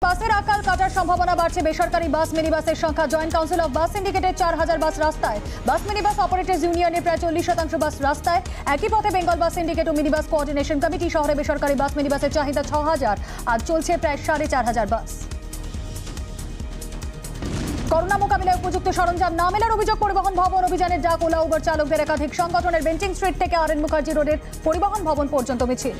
বাসের আকাল কাটার সম্ভাবনা বাড়ছে। বেসরকারি বাস মিনি বাসের সংখ্যা। জয়েন্ট কাউন্সিল অফ বাস সিন্ডিকেটের 4000 বাস রাস্তায়। বাস মিনি বাস অপারেটর্স ইউনিয়নের প্রায় 40% বাস রাস্তায়। একই পথে বেঙ্গল বাস সিন্ডিকেট ও মিনি বাস কোঅর্ডিনেশন কমিটি। শহরে বেসরকারি বাস মিনি বাসের চাহিদা 6000, আজ চলছে প্রায় 4500 বাস। করোনা মোকাবিলায় উপযুক্ত সরঞ্জাম না মেলার অভিযোগ। পরিবহন ভবন অভিযানের ডাক। ওলা উবার চালকদের একাধিক সংগঠনের। বেঞ্চিং স্ট্রিট থেকে আর এন মুখার্জি রোডের পরিবহন ভবন পর্যন্ত মিছিল।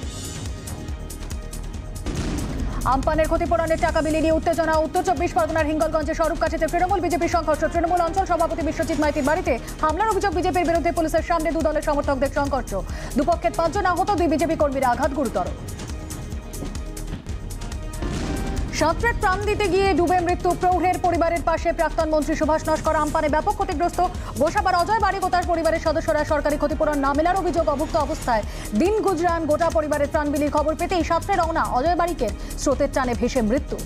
আমপানের ক্ষতিপূরণের টাকা বিলি নিয়ে উত্তেজনা। উত্তর 24 পরগনার হিঙ্গলগঞ্জে স্বরূপকাঠিতে তৃণমূল বিজেপির সংঘর্ষ। তৃণমূল অঞ্চল সভাপতি বিশ্বজিৎ মাইতির বাড়িতে হামলার অভিযোগ। বিজেপির বিরুদ্ধে পুলিশের সামনে দু দলের সমর্থকদের সংঘর্ষ। দুপক্ষের 5 জন আহত, 2 বিজেপি কর্মীর আঘাত গুরুতর। সাঁতরের প্রাণ দিতে গিয়ে ডুবে মৃত্যু। প্রৌঢ়ের পরিবারের পাশে প্রাক্তন মন্ত্রী সুভাষ নস্কর। আমপানে ব্যাপক ক্ষতিগ্রস্ত গোসাবার অজয় বারিক ও তার পরিবারের সদস্যরা। সরকারি ক্ষতিপূরণ না মেলার অভিযোগ। অভুক্ত অবস্থায় দিন গুজরান। গোটা পরিবারের প্রাণ বিলির খবর পেতেই সাঁতরে রওনা অজয় বারিকের। স্রোতের টানে ভেসে মৃত্যু।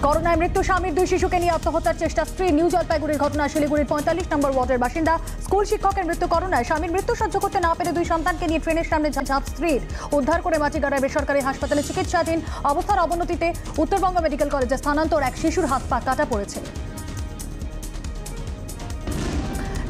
করোনায় মৃত্যু স্বামীর। 2 শিশুকে নিয়ে আত্মহত্যার চেষ্টা স্ত্রী। নিউ জলপাইগুড়ির ঘটনা। শিলিগুড়ির 45 নম্বর ওয়ার্ডের বাসিন্দা স্কুল শিক্ষকের মৃত্যু করোনায়। স্বামীর মৃত্যু সহ্য করতে না পেরে 2 সন্তানকে নিয়ে ট্রেনের সামনে ঝাঁপ স্ত্রীর। উদ্ধার করে মাচিগাড়ায় বেসরকারি হাসপাতালে চিকিৎসাধীন। অবস্থার অবনতিতে উত্তরবঙ্গ মেডিকেল কলেজে স্থানান্তর। এক শিশুর হাত পা কাটা পড়েছে।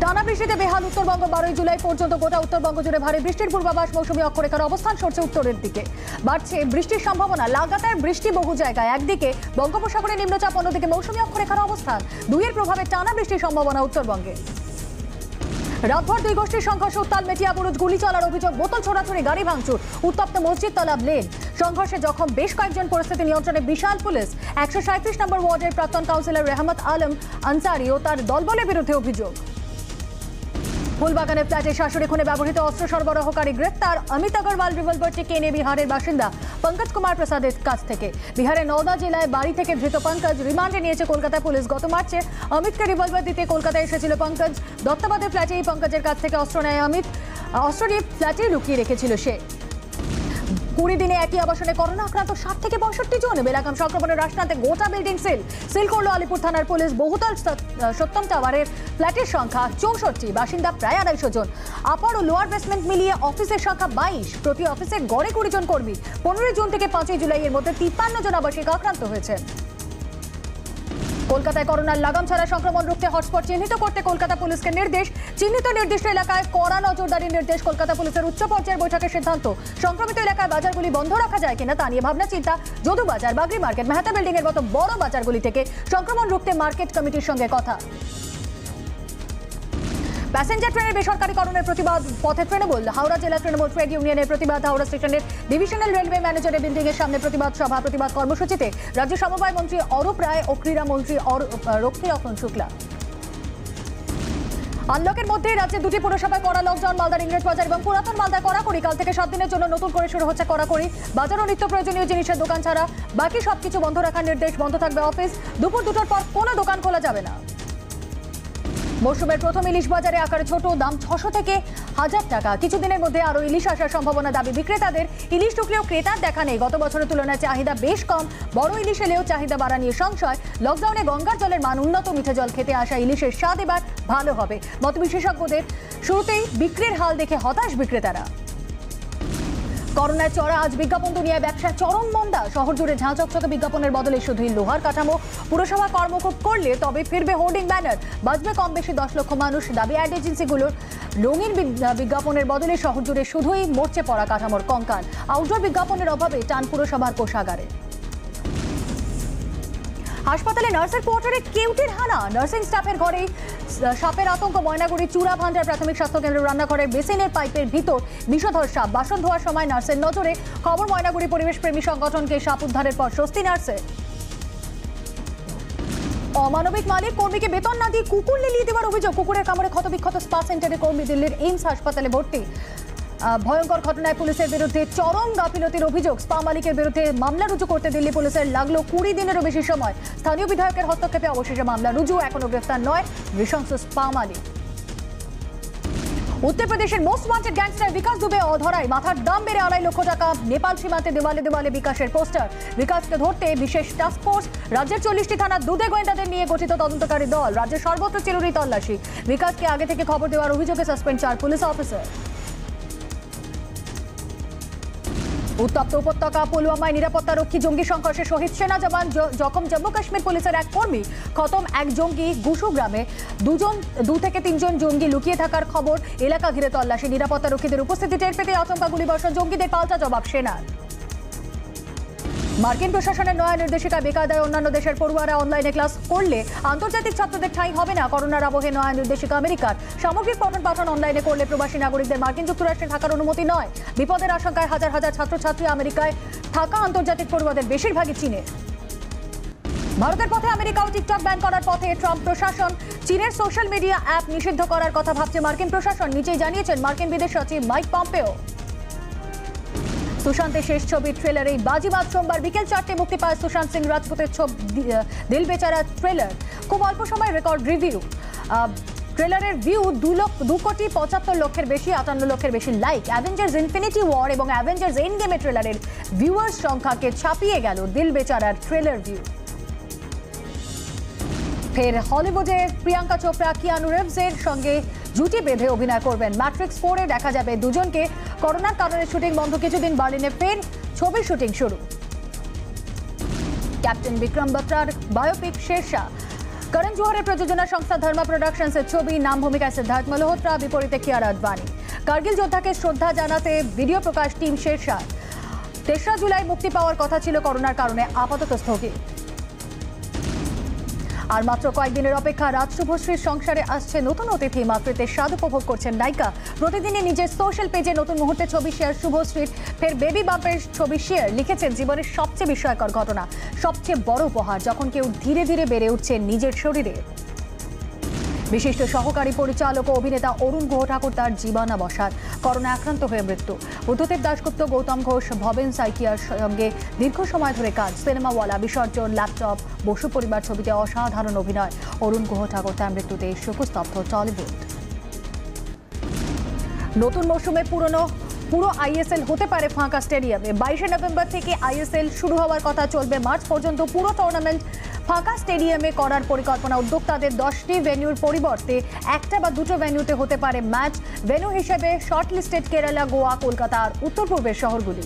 টানা বৃষ্টিতে বেহাল উত্তরবঙ্গ। 12 জুলাই পর্যন্ত গোটা উত্তরবঙ্গ জুড়ে ভারী বৃষ্টির পূর্বাভাস। মৌসুমী অক্ষরেখার অবস্থান সরছে উত্তরের দিকে। বাড়ছে বৃষ্টির সম্ভাবনা। লাগাতার বৃষ্টি বহু জায়গায়। একদিকে বঙ্গোপসাগরে নিম্নচাপ, অন্যদিকে মৌসুমী অক্ষরেখার অবস্থান। দুইয়ের প্রভাবে টানা বৃষ্টির সম্ভাবনা উত্তরবঙ্গে। রাতভর 2 গোষ্ঠীর সংঘর্ষ। উত্তাল মেটিয়া বুরুজ। গুলি চলার অভিযোগ। বোতল ছোড়াছুড়ি, গাড়ি ভাঙচুর। উত্তপ্ত মসজিদ তলা লেন। সংঘর্ষে জখম বেশ কয়েকজন। পরিস্থিতি নিয়ন্ত্রণে বিশাল পুলিশ। 137 নম্বর ওয়ার্ডের প্রাক্তন কাউন্সিলর রেহমত আলম আনসারি ও তার দলবলের বিরুদ্ধে অভিযোগ। ফুলবাগানের ফ্ল্যাটে শাশুড়ি খুনে ব্যবহৃত অস্ত্র সরবরাহকারী গ্রেপ্তার। অমিত আগরওয়াল রিভলভারটি কেনে বিহারের বাসিন্দা পঙ্কজ কুমার প্রসাদের কাছ থেকে। বিহারের নওদা জেলায় বাড়ি থেকে ধৃত পঙ্কজ রিমান্ডে নিয়েছে কলকাতা পুলিশ। গত মার্চে অমিতকে রিভলভার দিতে কলকাতায় এসেছিল পঙ্কজ। দত্তাবাদের ফ্ল্যাটেই পঙ্কজের কাছ থেকে অস্ত্র নেয় অমিত। অস্ত্র নিয়ে ফ্ল্যাটে লুকিয়ে রেখেছিল সে। 20 দিনে একই আবাসনে করোনা আক্রান্ত 60 থেকে 65 জন। বেলাগাম সংক্রমণের রাশ টানতে গোটা বিল্ডিং সিল করলো আলিপুর থানার পুলিশ। বহুতল 70 টাওয়ারের ফ্ল্যাটের সংখ্যা 64, বাসিন্দা প্রায় 250 জন। আপার ও লোয়ার বেসমেন্ট মিলিয়ে অফিসের সংখ্যা 22। প্রতি অফিসে গড়ে 20 জন কর্মী। 15 জুন থেকে 5 জুলাই এর মধ্যে 53 জন আবাসিক আক্রান্ত হয়েছে। কলকাতায় করোনার লাগাম ছাড়া সংক্রমণ রুখতে হটস্পট চিহ্নিত করতে কলকাতা পুলিশকে নির্দেশ। চিহ্নিত নির্দিষ্ট এলাকায় কড়া নজরদারির নির্দেশ। কলকাতা পুলিশের উচ্চ পর্যায়ের বৈঠকের সিদ্ধান্ত। সংক্রমিত এলাকায় বাজারগুলি বন্ধ রাখা যায় কিনা তা নিয়ে ভাবনা চিন্তা। যদু বাজার, বাগরি মার্কেট, মেহতা বিল্ডিং এর মতো বড় বাজারগুলি থেকে সংক্রমণ রুখতে মার্কেট কমিটির সঙ্গে কথা। প্যাসেঞ্জার ট্রেনের বেসরকারীকরণের প্রতিবাদ পথে তৃণমূল। হাওড়া জেলা তৃণমূল ট্রেড ইউনিয়নের প্রতিবাদ। হাওড়া স্টেশনের ডিভিশনাল রেলওয়ে ম্যানেজারের বিল্ডিং এর সামনে প্রতিবাদ সভা। প্রতিবাদ কর্মসূচিতে রাজ্য সমবায় মন্ত্রী অরূপ রায় ও ক্রীড়া মন্ত্রী রক্ষীরতন শুক্লা। আনলকের মধ্যে রাজ্যে 2টি পুরসভায় কড়া লকডাউন। মালদার ইংরেজবাজার এবং পুরাতন মালদায় কড়াকড়ি। কাল থেকে 7 দিনের জন্য নতুন করে শুরু হচ্ছে কড়াকড়ি। বাজার ও নিত্য প্রয়োজনীয় জিনিসের দোকান ছাড়া বাকি সবকিছু বন্ধ রাখার নির্দেশ। বন্ধ থাকবে অফিস। দুপুর 2টোর পর কোনো দোকান খোলা যাবে না। মৌসুমের প্রথম ইলিশ বাজারে আকারে ছোট, দাম 600 থেকে 1000 টাকা। কিছুদিনের মধ্যে আরো ইলিশ আসার সম্ভাবনা দাবি বিক্রেতাদের। ইলিশ ঢুকলেও ক্রেতার দেখা নেই। গত বছরের তুলনায় চাহিদা বেশ কম। বড় ইলিশ এলেও চাহিদা বাড়া নিয়ে সংশয়। লকডাউনে গঙ্গার জলের মান উন্নত। মিঠে জল খেতে আসা ইলিশের স্বাদ এবার ভালো হবে মত বিশেষজ্ঞদের। শুরুতেই বিক্রির হাল দেখে হতাশ বিক্রেতারা। করোনায় চড়া আজ বিজ্ঞাপন দুনিয়ায় ব্যবসায় চরম মন্দা। শহর জুড়ে ঝাঁ চকচকে বিজ্ঞাপনের বদলে শুধুই লোহার কাঠামো। পুরসভা কর্মক্ষেপ করলে তবে ফিরবে হোর্ডিং ব্যানার। বাজবে কম বেশি 10 লক্ষ মানুষ। দাবি অ্যাড এজেন্সিগুলোর। রঙিন বিজ্ঞাপনের বদলে শহর জুড়ে শুধুই মরচে পড়া কাঠামোর কঙ্কাল। আউটডোর বিজ্ঞাপনের অভাবে টান পুরসভার কোষাগারে। হাসপাতালে নার্সের কোয়ার্টারে কেউটের হানা। নার্সিং স্টাফের ঘরেই সাপের আতঙ্ক। ময়নাগুড়ি চূড়া ভান্ডার প্রাথমিক স্বাস্থ্যকেন্দ্রের রান্নাঘরের বেসিনের পাইপের ভিতর বিষধর সাপ। বাসন ধোয়ার সময় নার্সের নজরে। খবর ময়নাগুড়ি পরিবেশ প্রেমী সংগঠনকে। সাপ উদ্ধারের পর স্বস্তি নার্সের। অমানবিক মালিক কর্মীকে বেতন না দিয়ে কুকুর লেলিয়ে দেওয়ার অভিযোগ। কুকুরের কামড়ে ক্ষতবিক্ষত স্পা সেন্টারের কর্মী দিল্লির এইমস হাসপাতালে ভর্তি। ভয়ঙ্কর ঘটনায় পুলিশের বিরুদ্ধে চরম গাফিলতির অভিযোগ। স্পা মালিকের বিরুদ্ধে মামলা রুজু করতে দিল্লি পুলিশের লাগলো 20 দিনেরও বেশি সময়। স্থানীয় বিধায়কের হস্তক্ষেপে অবশেষে মামলা রুজু। এখনো গ্রেফতার নয় নৃশংস স্পা মালিক। উত্তরপ্রদেশের মোস্ট ওয়ান্টেড গ্যাংস্টার বিকাশ দুবে অধরায়। মাথার দাম বেড়ে 2.5 লক্ষ টাকা। নেপাল সীমান্তে দেওয়ালে দেওয়ালে বিকাশের পোস্টার। বিকাশকে ধরতে বিশেষ টাস্ক ফোর্স। রাজ্যের 40টি থানার দুধে গোয়েন্দাদের নিয়ে গঠিত তদন্তকারী দল। রাজ্যের সর্বত্র চিরুরি তল্লাশি। বিকাশকে আগে থেকে খবর দেওয়ার অভিযোগে সাসপেন্ড 4 পুলিশ অফিসার। উত্তপ্ত উপত্যকা পুলওয়ামায় নিরাপত্তারক্ষী জঙ্গি সংঘর্ষে শহীদ সেনা জওয়ান, জখম জম্মু কাশ্মীর পুলিশের এক কর্মী, খতম এক জঙ্গি। গুসু গ্রামে দু থেকে তিনজন জঙ্গি লুকিয়ে থাকার খবর, এলাকা ঘিরে তল্লাশি। নিরাপত্তারক্ষীদের উপস্থিতি টের পেতে আচমকা গুলিবর্ষণ, জঙ্গিদের পাল্টা জবাব সেনার। মার্কিন প্রশাসনের নয়া নির্দেশিকা বেকায়দায় অন্যান্য দেশের পড়ুয়ারা অনলাইনে ক্লাস করলে আন্তর্জাতিক ছাত্রদের ঠাঁই হবে না। করোনার আবহে নয়া নির্দেশিকা আমেরিকার। সামগ্রিক পঠন পাঠন অনলাইনে করলে প্রবাসী নাগরিকদের মার্কিন যুক্তরাষ্ট্রে থাকার অনুমতি নয়। বিপদের আশঙ্কায় হাজার হাজার ছাত্রছাত্রী। আমেরিকায় থাকা আন্তর্জাতিক পড়ুয়াদের বেশিরভাগই চীনে। ভারতের পথে আমেরিকাও টিকটক ব্যান করার পথে ট্রাম্প প্রশাসন। চীনের সোশ্যাল মিডিয়া অ্যাপ নিষিদ্ধ করার কথা ভাবছে মার্কিন প্রশাসন, নিচেই জানিয়েছেন মার্কিন বিদেশ সচিব মাইক পম্পেও। সুশান্তের শেষ ছবির ট্রেলার এই বাজিমাত। সোমবার বিকেল 4টে মুক্তি পায় সুশান্ত সিং রাজপুতের ছবি দিল বেচারা ট্রেলার। খুব অল্প সময় রেকর্ড রিভিউ। ট্রেলারের ভিউ 2,75,00,000-এর বেশি, 58 লক্ষের বেশি লাইক। অ্যাভেঞ্জার্স ইনফিনিটি ওয়ার এবং অ্যাভেঞ্জার্স এন্ড গেমের ট্রেলারের ভিউয়ার্স সংখ্যাকে ছাপিয়ে গেল দিল বেচারার ট্রেলার ভিউ। ফের হলিউডে প্রিয়াঙ্কা চোপড়া কিয়ানু রিভসের সঙ্গে জুটি বেঁধে অভিনয় করবেন। ম্যাট্রিক্স 4-এ দেখা যাবে দুজনকে। করোনার কারণে শুটিং বন্ধ কিছুদিন, বার্লিনে ফের ছবির শুটিং শুরু। ক্যাপ্টেন বিক্রম বাত্রার বায়োপিক শেরশাহ। করণ জোহরের প্রযোজনা সংস্থা ধর্মা প্রোডাকশনসের ছবি, নাম ভূমিকায় সিদ্ধার্থ মালহোত্রা, বিপরীতে কিয়ারা আদবানি। কার্গিল যোদ্ধাকে শ্রদ্ধা জানাতে ভিডিও প্রকাশ টিম শেরশাহ। 3রা জুলাই মুক্তি পাওয়ার কথা ছিল, করোনার কারণে আপাতত স্থগিত। আর মাত্র কয়েকদিনের অপেক্ষা, রাজ শুভশ্রীর সংসারে আসছে নতুন অতিথি। মাতৃত্বের স্বাদ উপভোগ করছেন নায়িকা। প্রতিদিনই নিজের সোশ্যাল পেজে নতুন মুহূর্তে ছবি শেয়ার শুভশ্রীর। ফের বেবি বাম্পের ছবি শেয়ার, লিখেছেন জীবনের সবচেয়ে বিস্ময়কর ঘটনা, সবচেয়ে বড় উপহার যখন কেউ ধীরে ধীরে বেড়ে উঠছে নিজের শরীরে। বিশিষ্ট সহকারী পরিচালক ও অভিনেতা অরুণ গুহ ঠাকুর তার জীবনাবসাদ। করোনা আক্রান্ত হয়ে মৃত্যু। বুদ্ধদেব দাশগুপ্ত, গৌতম ঘোষ, ভবেন সাইকিয়ার সঙ্গে দীর্ঘ সময় ধরে কাজ। সিনেমাওয়ালা, বিসর্জন, ল্যাপটপ, বসু পরিবার ছবিতে অসাধারণ অভিনয়। অরুণ গুহ ঠাকুর তার মৃত্যুতে শোকস্তব্ধ টলিউড। নতুন মৌসুমে পুরো আইএসএল হতে পারে ফাঁকা স্টেডিয়ামে। 22শে নভেম্বর থেকে আইএসএল শুরু হওয়ার কথা, চলবে মার্চ পর্যন্ত। পুরো টুর্নামেন্ট ফাঁকা স্টেডিয়ামে করার পরিকল্পনা উদ্যোক্তাদের। 10টি ভেন্যুর পরিবর্তে 1টা বা 2টো ভেন্যুতে হতে পারে ম্যাচ। ভেন্যু হিসেবে শর্ট লিস্টেড কেরালা, গোয়া, কলকাতা আর উত্তর পূর্বের শহরগুলি।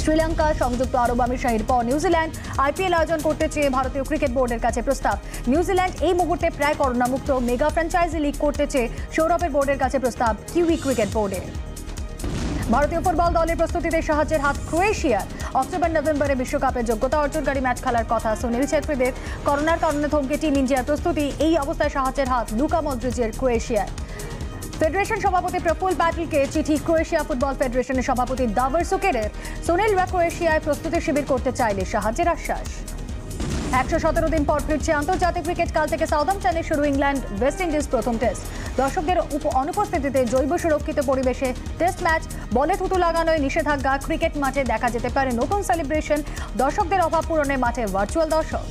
শ্রীলঙ্কা, সংযুক্ত আরব আমিরাতের পর নিউজিল্যান্ড আইপিএল আয়োজন করতে চেয়ে ভারতীয় ক্রিকেট বোর্ডের কাছে প্রস্তাব। নিউজিল্যান্ড এই মুহূর্তে প্রায় করোনামুক্ত। মেগা ফ্র্যাঞ্চাইজি লিগ করতে চেয়ে সৌরভের বোর্ডের কাছে প্রস্তাব কিউই ক্রিকেট বোর্ডের। ভারতীয় ফুটবল দলের প্রস্তুতিতে সাহায্যের হাত ক্রোয়েশিয়ার। অক্টোবর-নভেম্বরে বিশ্বকাপের যোগ্যতা অর্জনকারী ম্যাচ খেলার কথা সুনীল ছেত্রীদের। করোনার কারণে থমকে টিম ইন্ডিয়ার প্রস্তুতি। এই অবস্থায় সাহায্যের হাত লুকা মদ্রিচের ক্রোয়েশিয়ার। ফেডারেশন সভাপতি প্রফুল প্যাটেলকে চিঠি ক্রোয়েশিয়া ফুটবল ফেডারেশনের সভাপতি দাভার সুকেরের। সুনীলরা ক্রোয়েশিয়ায় প্রস্তুতি শিবির করতে চাইলে সাহায্যের আশ্বাস। 117 দিন পর ফিরছে আন্তর্জাতিক ক্রিকেট। কাল থেকে সাউদাম্পটনে শুরু ইংল্যান্ড ওয়েস্ট ইন্ডিজ প্রথম টেস্ট। দর্শকদের অনুপস্থিতিতে জৈব সুরক্ষিত পরিবেশে টেস্ট ম্যাচ। বলে থুতু লাগানোয় নিষেধাজ্ঞা। ক্রিকেট মাঠে দেখা যেতে পারে নতুন সেলিব্রেশন। দর্শকদের অভাব পূরণে মাঠে ভার্চুয়াল দর্শক।